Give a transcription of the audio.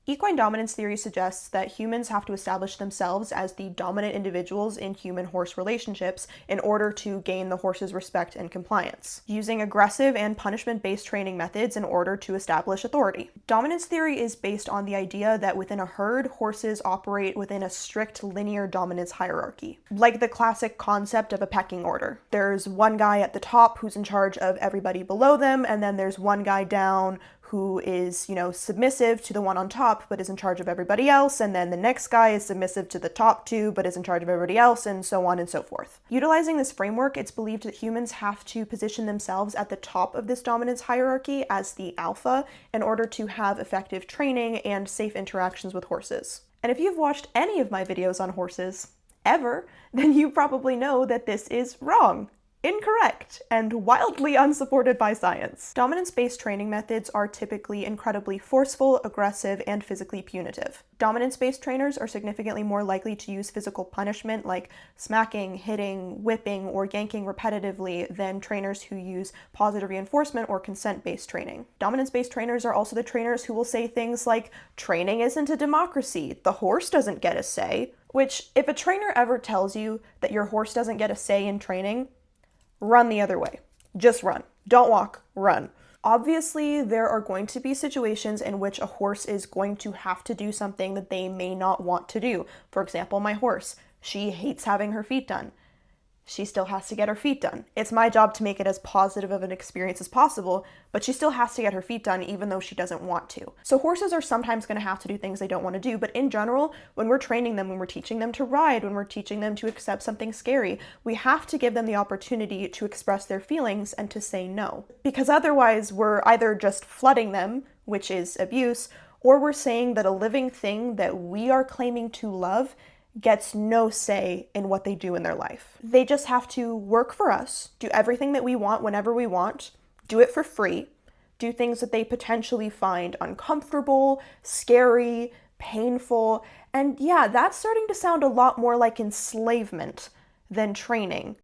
Equine dominance theory suggests that humans have to establish themselves as the dominant individuals in human-horse relationships in order to gain the horse's respect and compliance, using aggressive and punishment-based training methods in order to establish authority. Dominance theory is based on the idea that within a herd, horses operate within a strict linear dominance hierarchy, like the classic concept of a pecking order. There's one guy at the top who's in charge of everybody below them, and then there's one guy down who is, submissive to the one on top, but is in charge of everybody else, and then the next guy is submissive to the top two, but is in charge of everybody else, and so on and so forth. Utilizing this framework, it's believed that humans have to position themselves at the top of this dominance hierarchy as the alpha in order to have effective training and safe interactions with horses. And if you've watched any of my videos on horses, ever, then you probably know that this is wrong, incorrect, and wildly unsupported by science. Dominance-based training methods are typically incredibly forceful, aggressive, and physically punitive. Dominance-based trainers are significantly more likely to use physical punishment like smacking, hitting, whipping, or yanking repetitively than trainers who use positive reinforcement or consent-based training. Dominance-based trainers are also the trainers who will say things like, "Training isn't a democracy, the horse doesn't get a say," which, if a trainer ever tells you that your horse doesn't get a say in training, run the other way. Just run. Don't walk, run. Obviously, there are going to be situations in which a horse is going to have to do something that they may not want to do. For example, my horse. She hates having her feet done. She still has to get her feet done. It's my job to make it as positive of an experience as possible, but she still has to get her feet done even though she doesn't want to. So horses are sometimes going to have to do things they don't want to do, but in general, when we're training them, when we're teaching them to ride, when we're teaching them to accept something scary, we have to give them the opportunity to express their feelings and to say no. Because otherwise, we're either just flooding them, which is abuse, or we're saying that a living thing that we are claiming to love gets no say in what they do in their life. They just have to work for us, do everything that we want whenever we want, do it for free, do things that they potentially find uncomfortable, scary, painful, and yeah, that's starting to sound a lot more like enslavement than training.